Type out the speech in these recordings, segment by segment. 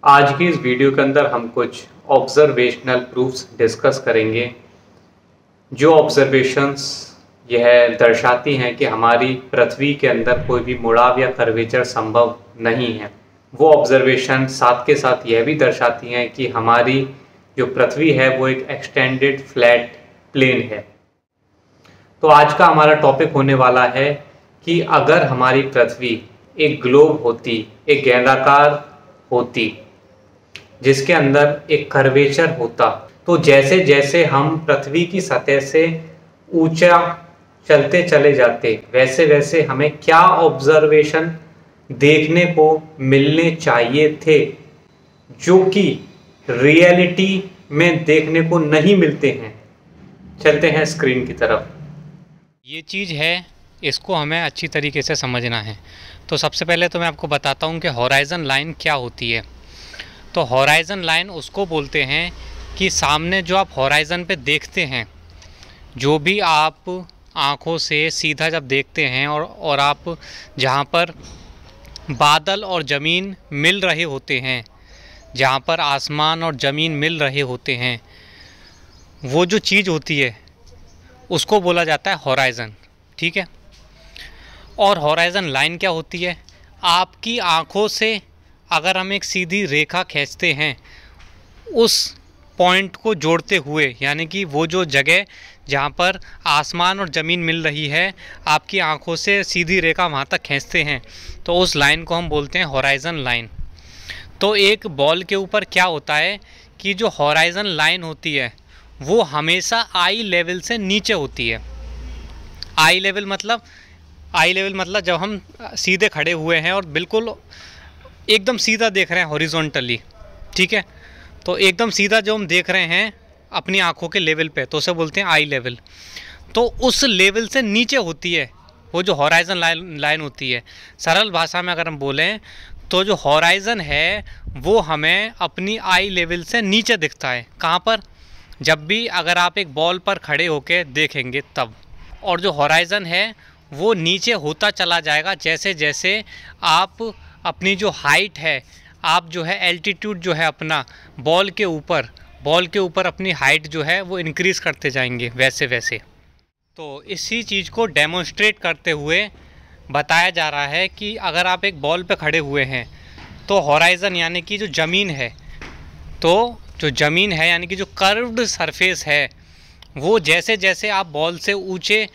आज की इस वीडियो के अंदर हम कुछ ऑब्जर्वेशनल प्रूफ्स डिस्कस करेंगे। जो ऑब्जर्वेशंस यह दर्शाती हैं कि हमारी पृथ्वी के अंदर कोई भी मुड़ाव या कर्वेचर संभव नहीं है। वो ऑब्जर्वेशन साथ के साथ यह भी दर्शाती हैं कि हमारी जो पृथ्वी है वो एक एक्सटेंडेड फ्लैट प्लेन है। तो आज का हमारा टॉपिक होने वाला है कि अगर हमारी पृथ्वी एक ग्लोब होती, एक गेंदाकार होती जिसके अंदर एक कर्वेचर होता, तो जैसे जैसे हम पृथ्वी की सतह से ऊंचा चलते चले जाते वैसे वैसे हमें क्या ऑब्जर्वेशन देखने को मिलने चाहिए थे जो कि रियलिटी में देखने को नहीं मिलते हैं। चलते हैं स्क्रीन की तरफ। ये चीज़ है, इसको हमें अच्छी तरीके से समझना है। तो सबसे पहले तो मैं आपको बताता हूँ कि हॉराइज़न लाइन क्या होती है। तो हॉराइज़न लाइन उसको बोलते हैं कि सामने जो आप हॉराइज़न पे देखते हैं, जो भी आप आँखों से सीधा जब देखते हैं और आप जहाँ पर बादल और ज़मीन मिल रहे होते हैं, जहाँ पर आसमान और ज़मीन मिल रहे होते हैं, वो जो चीज़ होती है उसको बोला जाता है हॉराइज़न। ठीक है। और हॉराइज़न लाइन क्या होती है? आपकी आँखों से अगर हम एक सीधी रेखा खींचते हैं उस पॉइंट को जोड़ते हुए, यानी कि वो जो जगह जहाँ पर आसमान और ज़मीन मिल रही है, आपकी आँखों से सीधी रेखा वहाँ तक खींचते हैं, तो उस लाइन को हम बोलते हैं हॉराइज़न लाइन। तो एक बॉल के ऊपर क्या होता है कि जो हॉराइज़न लाइन होती है वो हमेशा आई लेवल से नीचे होती है। आई लेवल मतलब जब हम सीधे खड़े हुए हैं और बिल्कुल एकदम सीधा देख रहे हैं हॉरिजॉन्टली, ठीक है, तो एकदम सीधा जो हम देख रहे हैं अपनी आँखों के लेवल पे, तो उसे बोलते हैं आई लेवल। तो उस लेवल से नीचे होती है वो जो हॉराइज़न लाइन होती है। सरल भाषा में अगर हम बोलें तो जो हॉराइज़न है वो हमें अपनी आई लेवल से नीचे दिखता है। कहाँ पर? जब भी अगर आप एक बॉल पर खड़े होकर देखेंगे तब। और जो हॉराइज़न है वो नीचे होता चला जाएगा जैसे जैसे आप अपनी जो हाइट है, आप जो है एल्टीट्यूड जो है अपना बॉल के ऊपर अपनी हाइट जो है वो इंक्रीज़ करते जाएंगे वैसे वैसे। तो इसी चीज़ को डेमोन्स्ट्रेट करते हुए बताया जा रहा है कि अगर आप एक बॉल पे खड़े हुए हैं तो हॉराइज़न यानी कि जो ज़मीन है, तो जो ज़मीन है यानी कि जो कर्व्ड सरफेस है, वो जैसे जैसे आप बॉल से ऊंचे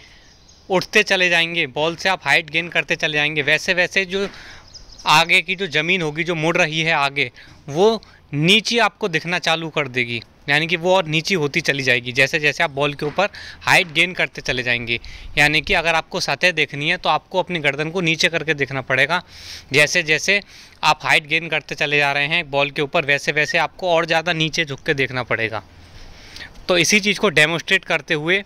उठते चले जाएंगे, बॉल से आप हाइट गेन करते चले जाएंगे, वैसे वैसे जो आगे की जो ज़मीन होगी जो मुड़ रही है आगे, वो नीचे आपको दिखना चालू कर देगी, यानी कि वो और नीचे होती चली जाएगी जैसे जैसे आप बॉल के ऊपर हाइट गेन करते चले जाएंगे। यानी कि अगर आपको सतह देखनी है तो आपको अपनी गर्दन को नीचे करके देखना पड़ेगा। जैसे जैसे आप हाइट गेन करते चले जा रहे हैं बॉल के ऊपर, वैसे वैसे आपको और ज़्यादा नीचे झुक के देखना पड़ेगा। तो इसी चीज़ को डेमोन्स्ट्रेट करते हुए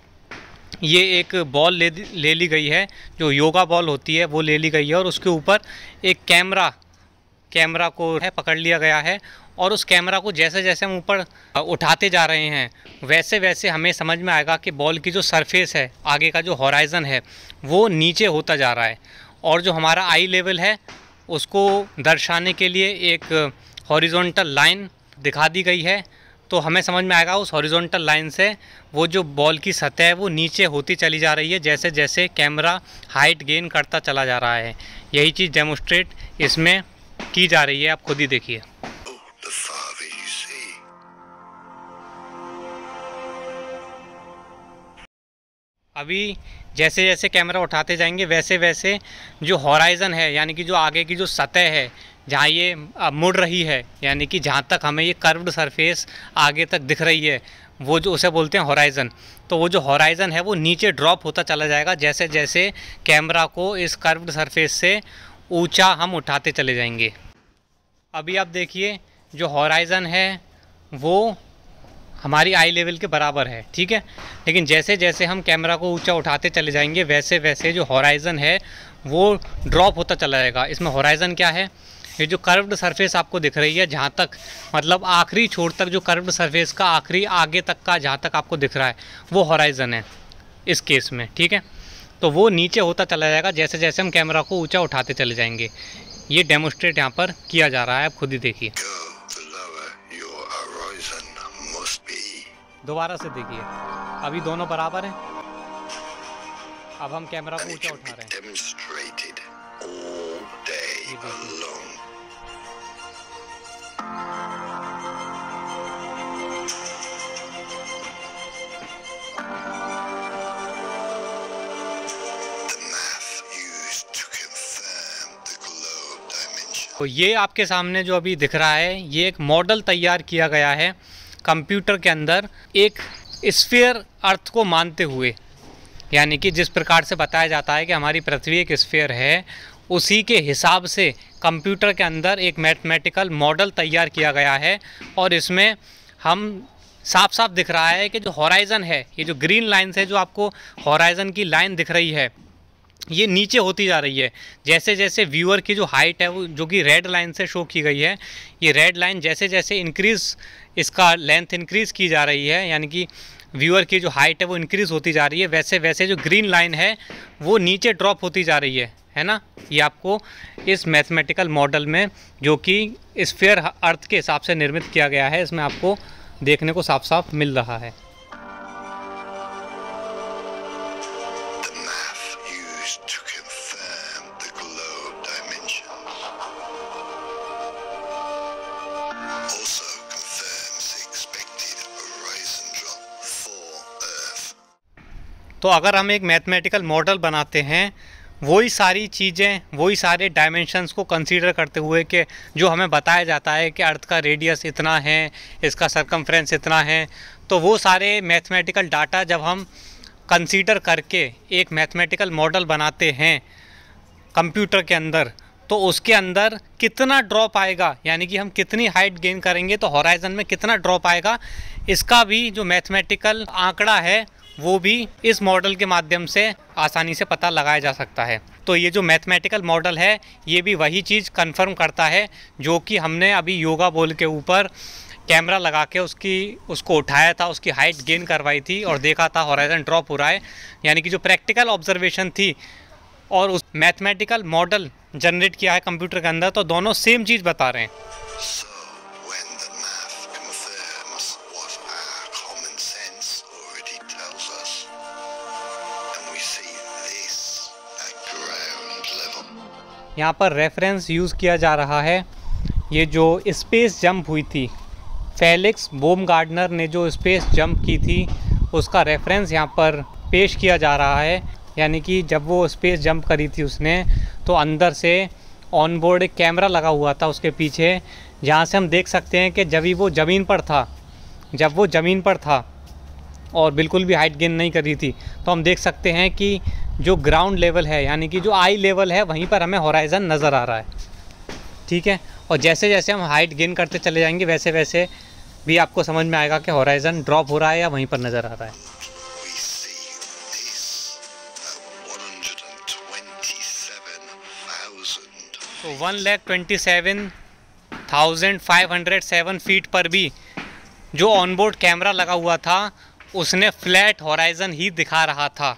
ये एक बॉल ले ली गई है, जो योगा बॉल होती है वो ले ली गई है, और उसके ऊपर एक कैमरा को है पकड़ लिया गया है। और उस कैमरा को जैसे जैसे हम ऊपर उठाते जा रहे हैं वैसे वैसे हमें समझ में आएगा कि बॉल की जो सरफेस है, आगे का जो हॉराइज़न है, वो नीचे होता जा रहा है। और जो हमारा आई लेवल है उसको दर्शाने के लिए एक हॉरिजॉन्टल लाइन दिखा दी गई है। तो हमें समझ में आएगा उस हॉरिजॉन्टल लाइन से वो जो बॉल की सतह है वो नीचे होती चली जा रही है जैसे जैसे कैमरा हाइट गेन करता चला जा रहा है। यही चीज़ डेमोन्स्ट्रेट इसमें की जा रही है, आप खुद ही देखिए। अभी जैसे जैसे कैमरा उठाते जाएंगे वैसे वैसे जो हॉराइज़न है यानी कि जो आगे की जो सतह है जहाँ ये मुड़ रही है, यानी कि जहाँ तक हमें ये कर्व्ड सरफेस आगे तक दिख रही है, वो जो उसे बोलते हैं हॉराइज़न। तो वो जो हॉराइज़न है वो नीचे ड्रॉप होता चला जाएगा जैसे जैसे कैमरा को इस कर्व्ड सरफेस से ऊंचा हम उठाते चले जाएंगे। अभी आप देखिए जो हॉराइज़न है वो हमारी आई लेवल के बराबर है, ठीक है, लेकिन जैसे जैसे हम कैमरा को ऊंचा उठाते चले जाएंगे वैसे वैसे जो हॉराइज़न है वो ड्रॉप होता चला जाएगा। इसमें हॉराइज़न क्या है? ये जो कर्व्ड सरफेस आपको दिख रही है, जहाँ तक मतलब आखिरी छोर तक जो कर्व्ड सरफेस का आखिरी आगे तक का जहाँ तक आपको दिख रहा है वो हॉराइज़न है इस केस में, ठीक है। तो वो नीचे होता चला जाएगा जैसे जैसे हम कैमरा को ऊंचा उठाते चले जाएंगे। ये डेमोन्स्ट्रेट यहाँ पर किया जा रहा है, आप खुद ही देखिए। दोबारा से देखिए, अभी दोनों बराबर हैं। अब हम कैमरा को ऊंचा उठा रहे हैं। ये देखिए। तो ये आपके सामने जो अभी दिख रहा है, ये एक मॉडल तैयार किया गया है कंप्यूटर के अंदर एक स्फीयर अर्थ को मानते हुए। यानी कि जिस प्रकार से बताया जाता है कि हमारी पृथ्वी एक स्फीयर है, उसी के हिसाब से कंप्यूटर के अंदर एक मैथमेटिकल मॉडल तैयार किया गया है। और इसमें हम साफ साफ दिख रहा है कि जो हॉराइज़न है, ये जो ग्रीन लाइन से जो आपको हॉराइज़न की लाइन दिख रही है, ये नीचे होती जा रही है। जैसे जैसे व्यूअर की जो हाइट है वो जो कि रेड लाइन से शो की गई है, ये रेड लाइन जैसे जैसे इंक्रीज़, इसका लेंथ इंक्रीज़ की जा रही है, यानी कि व्यूअर की जो हाइट है वो इंक्रीज़ होती जा रही है, वैसे वैसे जो ग्रीन लाइन है वो नीचे ड्रॉप होती जा रही है ना। ये आपको इस मैथमेटिकल मॉडल में, जो कि स्फीयर अर्थ के हिसाब से निर्मित किया गया है, इसमें आपको देखने को साफ साफ मिल रहा है। तो अगर हम एक मैथमेटिकल मॉडल बनाते हैं, वही सारी चीज़ें, वही सारे डायमेंशंस को कंसीडर करते हुए कि जो हमें बताया जाता है कि अर्थ का रेडियस इतना है, इसका सरकमफ्रेंस इतना है, तो वो सारे मैथमेटिकल डाटा जब हम कंसीडर करके एक मैथमेटिकल मॉडल बनाते हैं कंप्यूटर के अंदर, तो उसके अंदर कितना ड्रॉप आएगा, यानी कि हम कितनी हाइट गेन करेंगे तो हॉराइज़न में कितना ड्रॉप आएगा, इसका भी जो मैथमेटिकल आंकड़ा है वो भी इस मॉडल के माध्यम से आसानी से पता लगाया जा सकता है। तो ये जो मैथमेटिकल मॉडल है, ये भी वही चीज़ कंफर्म करता है जो कि हमने अभी योगा बॉल के ऊपर कैमरा लगा के उसको उठाया था, उसकी हाइट गेन करवाई थी और देखा था हॉराइज़न ड्रॉप हो रहा है। यानी कि जो प्रैक्टिकल ऑब्जर्वेशन थी और उस मैथमेटिकल मॉडल जनरेट किया है कंप्यूटर के अंदर, तो दोनों सेम चीज़ बता रहे हैं। यहाँ पर रेफरेंस यूज़ किया जा रहा है, ये जो स्पेस जंप हुई थी, फेलिक्स बाumgartner ने जो स्पेस जंप की थी, उसका रेफरेंस यहाँ पर पेश किया जा रहा है। यानी कि जब वो स्पेस जंप करी थी उसने, तो अंदर से ऑनबोर्ड एक कैमरा लगा हुआ था उसके पीछे, जहाँ से हम देख सकते हैं कि जब वो ज़मीन पर था और बिल्कुल भी हाइट गेन नहीं कर रही थी, तो हम देख सकते हैं कि जो ग्राउंड लेवल है, यानी कि जो आई लेवल है, वहीं पर हमें हॉराइज़न नज़र आ रहा है। ठीक है, और जैसे जैसे हम हाइट गेन करते चले जाएंगे, वैसे वैसे भी आपको समझ में आएगा कि हॉराइज़न ड्रॉप हो रहा है या वहीं पर नज़र आ रहा है। तो 1,27,507 फीट पर भी जो ऑनबोर्ड कैमरा लगा हुआ था, उसने फ्लैट हॉराइज़न ही दिखा रहा था।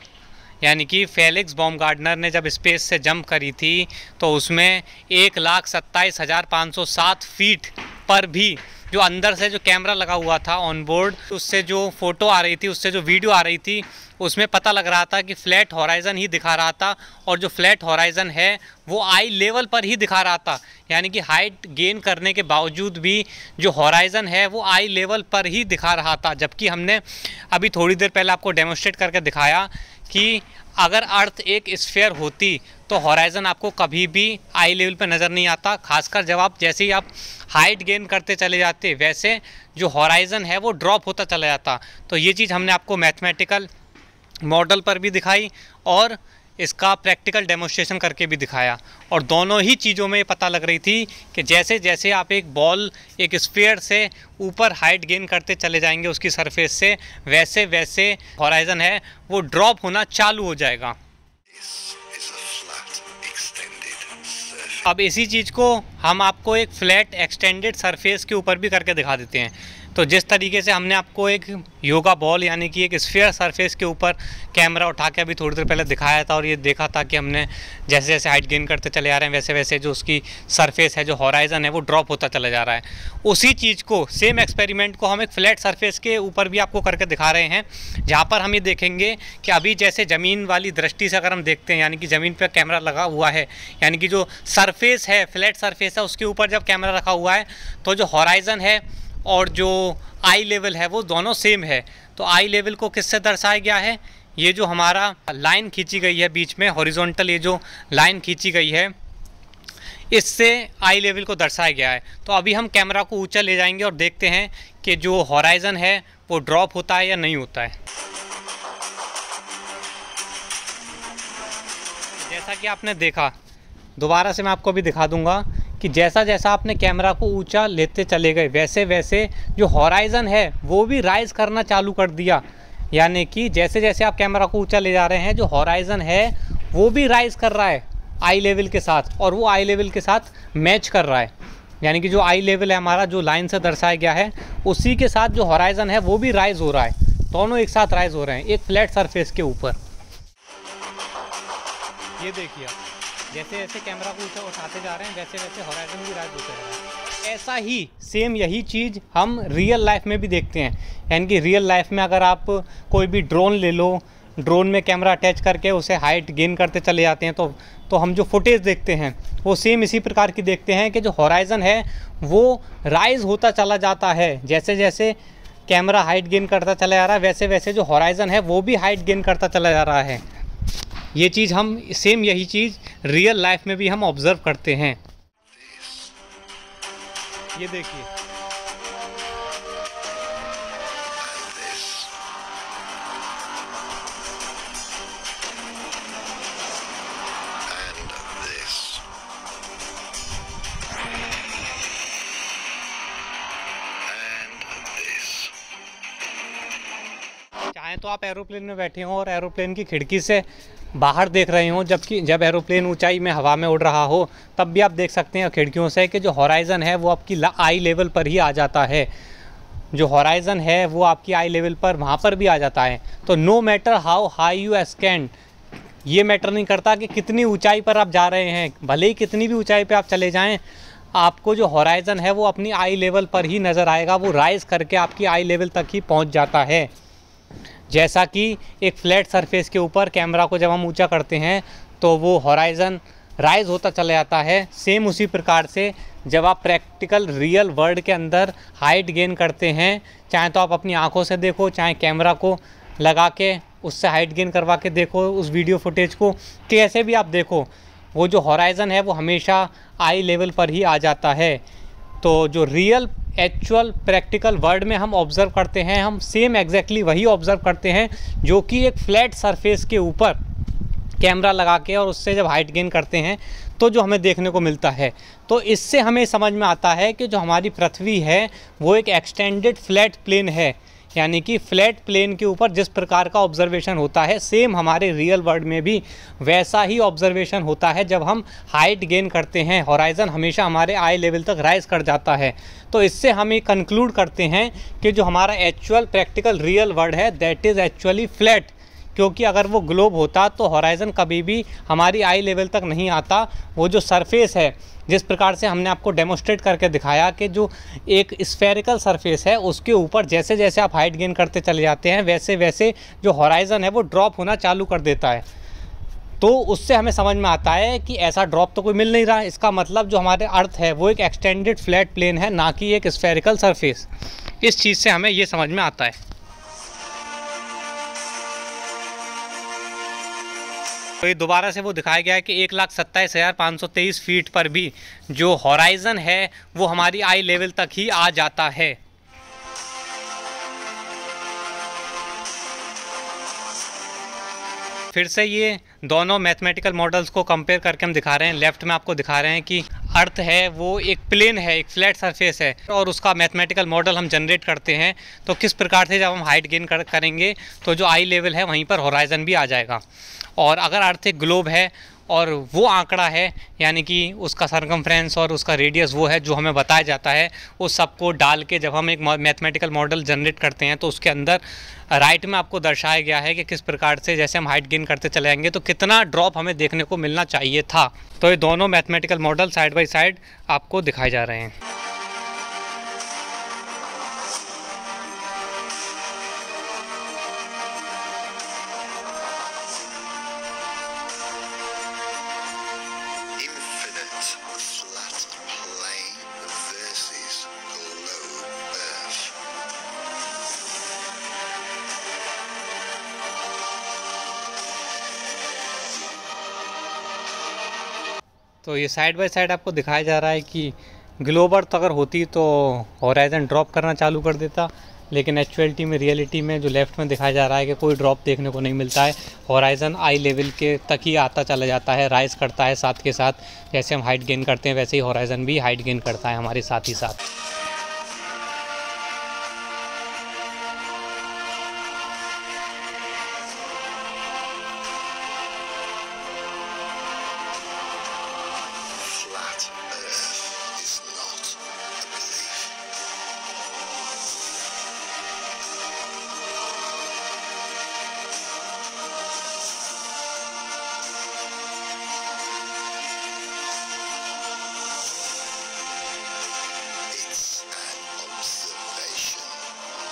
यानी कि फेलिक्स बाumgartner ने जब स्पेस से जंप करी थी, तो उसमें 1,27,507 फीट पर भी जो अंदर से जो कैमरा लगा हुआ था ऑन बोर्ड, उससे जो फ़ोटो आ रही थी, उससे जो वीडियो आ रही थी, उसमें पता लग रहा था कि फ्लैट हॉराइज़न ही दिखा रहा था। और जो फ्लैट हॉराइज़न है वो आई लेवल पर ही दिखा रहा था। यानी कि हाइट गेन करने के बावजूद भी जो हॉराइज़न है वो आई लेवल पर ही दिखा रहा था। जबकि हमने अभी थोड़ी देर पहले आपको डेमोस्ट्रेट करके दिखाया कि अगर अर्थ एक स्फीयर होती तो हॉराइज़न आपको कभी भी आई लेवल पर नज़र नहीं आता। खासकर जब आप जैसे ही आप हाइट गेन करते चले जाते, वैसे जो हॉराइज़न है वो ड्रॉप होता चला जाता। तो ये चीज़ हमने आपको मैथमेटिकल मॉडल पर भी दिखाई और इसका प्रैक्टिकल डेमोस्ट्रेशन करके भी दिखाया। और दोनों ही चीज़ों में ये पता लग रही थी कि जैसे जैसे आप एक बॉल, एक स्फीयर से ऊपर हाइट गेन करते चले जाएंगे उसकी सरफेस से, वैसे वैसे हॉराइज़न है वो ड्रॉप होना चालू हो जाएगा। अब इसी चीज़ को हम आपको एक फ्लैट एक्सटेंडेड सरफेस के ऊपर भी करके दिखा देते हैं। तो जिस तरीके से हमने आपको एक योगा बॉल यानी कि एक स्फीयर सरफेस के ऊपर कैमरा उठा के अभी थोड़ी देर पहले दिखाया था और ये देखा था कि हमने जैसे जैसे हाइट गेन करते चले आ रहे हैं वैसे वैसे जो उसकी सरफेस है, जो हॉराइजन है, वो ड्रॉप होता चला जा रहा है। उसी चीज़ को, सेम एक्सपेरिमेंट को हम एक फ्लैट सरफेस के ऊपर भी आपको करके दिखा रहे हैं, जहाँ पर हम ये देखेंगे कि अभी जैसे ज़मीन वाली दृष्टि से अगर हम देखते हैं, यानी कि ज़मीन पर कैमरा लगा हुआ है, यानी कि जो सरफेस है, फ्लैट सरफेस है, उसके ऊपर जब कैमरा रखा हुआ है तो जो हॉराइजन है और जो आई लेवल है वो दोनों सेम है। तो आई लेवल को किससे दर्शाया गया है? ये जो हमारा लाइन खींची गई है बीच में हॉरिजॉन्टल, ये जो लाइन खींची गई है, इससे आई लेवल को दर्शाया गया है। तो अभी हम कैमरा को ऊंचा ले जाएंगे और देखते हैं कि जो हॉराइजन है वो ड्रॉप होता है या नहीं होता है। जैसा कि आपने देखा, दोबारा से मैं आपको भी दिखा दूंगा कि जैसा जैसा आपने कैमरा को ऊंचा लेते चले गए वैसे वैसे जो हॉराइजन है वो भी राइज़ करना चालू कर दिया। यानी कि जैसे जैसे आप कैमरा को ऊंचा ले जा रहे हैं, जो हॉराइजन है वो भी राइज़ कर रहा है आई लेवल के साथ, और वो आई लेवल के साथ मैच कर रहा है। यानी कि जो आई लेवल है हमारा, जो लाइन से दर्शाया गया है, उसी के साथ जो हॉराइजन है वो भी राइज़ हो रहा है। दोनों एक साथ राइज़ हो रहे हैं एक फ्लैट सरफेस के ऊपर। ये देखिए, जैसे जैसे कैमरा को ऊंचा उठाते जा रहे हैं वैसे वैसे हॉराइजन भी राइज होते जा रहा है। ऐसा ही सेम यही चीज़ हम रियल लाइफ में भी देखते हैं। यानी कि रियल लाइफ में अगर आप कोई भी ड्रोन ले लो, ड्रोन में कैमरा अटैच करके उसे हाइट गेन करते चले जाते हैं, तो हम जो फुटेज देखते हैं वो सेम इसी प्रकार की देखते हैं कि जो हॉराइजन है वो राइज होता चला जाता है। जैसे जैसे कैमरा हाइट गेन करता चला जा रहा है वैसे वैसे जो हॉराइजन है वो भी हाइट गेन करता चला जा रहा है। ये चीज़ हम सेम यही चीज़ रियल लाइफ में भी हम ऑब्ज़र्व करते हैं। ये देखिए, चाहे तो आप एरोप्लेन में बैठे हों और एरोप्लेन की खिड़की से बाहर देख रहे हो, जब एरोप्लेन ऊंचाई में हवा में उड़ रहा हो, तब भी आप देख सकते हैं खिड़कियों से कि जो हॉराइजन है वो आपकी आई लेवल पर ही आ जाता है। जो हॉराइजन है वो आपकी आई लेवल पर वहाँ पर भी आ जाता है। तो no matter how high you ascend, ये मैटर नहीं करता कि कितनी ऊंचाई पर आप जा रहे हैं, भले ही कितनी भी ऊंचाई पर आप चले जाएँ, आपको जो हॉराइजन है वो अपनी आई लेवल पर ही नज़र आएगा। वो राइज़ करके आपकी आई लेवल तक ही पहुँच जाता है। जैसा कि एक फ्लैट सरफेस के ऊपर कैमरा को जब हम ऊंचा करते हैं तो वो हॉराइजन राइज होता चला जाता है, सेम उसी प्रकार से जब आप प्रैक्टिकल रियल वर्ल्ड के अंदर हाइट गेन करते हैं, चाहे तो आप अपनी आंखों से देखो, चाहे कैमरा को लगा के उससे हाइट गेन करवा के देखो उस वीडियो फुटेज को, कैसे भी आप देखो, वो जो हॉराइजन है वो हमेशा आई लेवल पर ही आ जाता है। तो जो रियल एक्चुअल प्रैक्टिकल वर्ल्ड में हम ऑब्ज़र्व करते हैं, हम सेम एग्जैक्टली वही ऑब्ज़र्व करते हैं जो कि एक फ्लैट सरफेस के ऊपर कैमरा लगा के और उससे जब हाइट गेन करते हैं तो जो हमें देखने को मिलता है। तो इससे हमें समझ में आता है कि जो हमारी पृथ्वी है वो एक एक्सटेंडेड फ्लैट प्लेन है। यानी कि फ्लैट प्लेन के ऊपर जिस प्रकार का ऑब्जर्वेशन होता है, सेम हमारे रियल वर्ल्ड में भी वैसा ही ऑब्जर्वेशन होता है। जब हम हाइट गेन करते हैं, हॉराइजन हमेशा हमारे आई लेवल तक राइज कर जाता है। तो इससे हम ये कंक्लूड करते हैं कि जो हमारा एक्चुअल प्रैक्टिकल रियल वर्ल्ड है दैट इज़ एक्चुअली फ्लैट, क्योंकि अगर वो ग्लोब होता तो हॉराइजन कभी भी हमारी आई लेवल तक नहीं आता। वो जो सरफेस है, जिस प्रकार से हमने आपको डेमोस्ट्रेट करके दिखाया कि जो एक स्फेरिकल सरफेस है उसके ऊपर जैसे जैसे आप हाइट गेन करते चले जाते हैं वैसे वैसे जो हॉराइजन है वो ड्रॉप होना चालू कर देता है। तो उससे हमें समझ में आता है कि ऐसा ड्रॉप तो कोई मिल नहीं रहा। इसका मतलब जो हमारे अर्थ है वो एक एक्सटेंडेड फ्लैट प्लेन है, ना कि एक स्फेरिकल सरफेस। इस चीज़ से हमें ये समझ में आता है। तो ये दोबारा से वो दिखाया गया है कि 1,27,523 फीट पर भी जो हॉराइजन है वो हमारी आई लेवल तक ही आ जाता है। फिर से ये दोनों मैथमेटिकल मॉडल्स को कंपेयर करके हम दिखा रहे हैं। लेफ्ट में आपको दिखा रहे हैं कि अर्थ है वो एक प्लेन है, एक फ्लैट सरफेस है, और उसका मैथमेटिकल मॉडल हम जनरेट करते हैं। तो किस प्रकार से जब हम हाइट गेन करेंगे तो जो आई लेवल है वहीं पर हॉराइजन भी आ जाएगा। और अगर अर्थ एक ग्लोब है और वो आंकड़ा है यानी कि उसका सरकमफ्रेंस और उसका रेडियस वो है जो हमें बताया जाता है। उस सब को डाल के जब हम एक मैथमेटिकल मॉडल जनरेट करते हैं तो उसके अंदर राइट में आपको दर्शाया गया है कि किस प्रकार से जैसे हम हाइट गेन करते चले जाएंगे तो कितना ड्रॉप हमें देखने को मिलना चाहिए था। तो ये दोनों mathematical model side by side आपको दिखाए जा रहे हैं। तो ये साइड बाय साइड आपको दिखाया जा रहा है कि ग्लोब अर्थ अगर होती तो होराइज़न ड्रॉप करना चालू कर देता, लेकिन एक्चुअलिटी में रियलिटी में जो लेफ़्ट में दिखाया जा रहा है कि कोई ड्रॉप देखने को नहीं मिलता है। होराइज़न आई लेवल के तक ही आता चला जाता है, राइज़ करता है साथ के साथ। जैसे हम हाइट गेन करते हैं वैसे ही होराइज़न भी हाइट गेन करता है हमारे साथ ही साथ।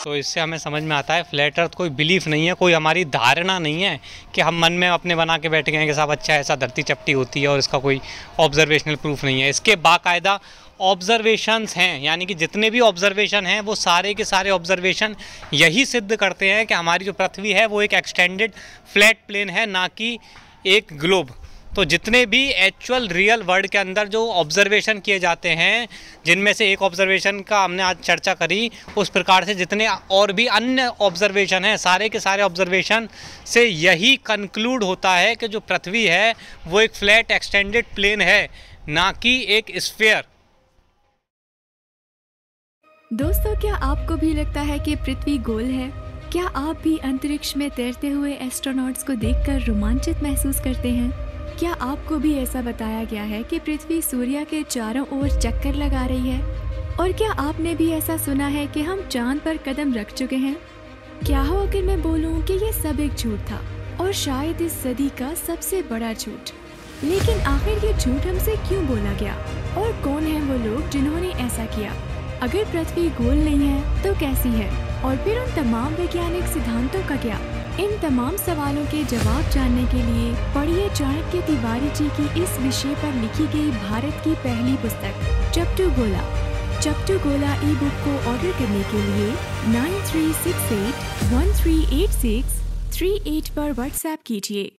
तो इससे हमें समझ में आता है फ्लैट अर्थ कोई बिलीफ नहीं है, कोई हमारी धारणा नहीं है कि हम मन में अपने बना के बैठ गए हैं कि साहब अच्छा ऐसा धरती चपटी होती है और इसका कोई ऑब्जर्वेशनल प्रूफ नहीं है। इसके बाकायदा ऑब्जर्वेशंस हैं, यानी कि जितने भी ऑब्जर्वेशन हैं वो सारे के सारे ऑब्जर्वेशन यही सिद्ध करते हैं कि हमारी जो पृथ्वी है वो एक एक्सटेंडेड फ्लैट प्लेन है, ना कि एक ग्लोब। तो जितने भी एक्चुअल रियल वर्ल्ड के अंदर जो ऑब्जर्वेशन किए जाते हैं, जिनमें से एक ऑब्जर्वेशन का हमने आज चर्चा करी, उस प्रकार से जितने और भी अन्य ऑब्जर्वेशन हैं, सारे के सारे ऑब्जर्वेशन से यही कंक्लूड होता है कि जो पृथ्वी है वो एक फ्लैट एक्सटेंडेड प्लेन है, ना कि एक स्फीयर। दोस्तों, क्या आपको भी लगता है कि पृथ्वी गोल है? क्या आप भी अंतरिक्ष में तैरते हुए एस्ट्रोनॉट्स को देखकर रोमांचित महसूस करते हैं? क्या आपको भी ऐसा बताया गया है कि पृथ्वी सूर्य के चारों ओर चक्कर लगा रही है? और क्या आपने भी ऐसा सुना है कि हम चांद पर कदम रख चुके हैं? क्या हो अगर मैं बोलूं कि ये सब एक झूठ था, और शायद इस सदी का सबसे बड़ा झूठ। लेकिन आखिर ये झूठ हमसे क्यों बोला गया, और कौन है वो लोग जिन्होंने ऐसा किया? अगर पृथ्वी गोल नहीं है तो कैसी है, और फिर उन तमाम वैज्ञानिक सिद्धांतों का क्या? इन तमाम सवालों के जवाब जानने के लिए पढ़िए चाणक्य तिवारी जी की इस विषय पर लिखी गई भारत की पहली पुस्तक चपटू गोला। चपटू गोला ई बुक को ऑर्डर करने के लिए 9368138638 पर व्हाट्सएप कीजिए।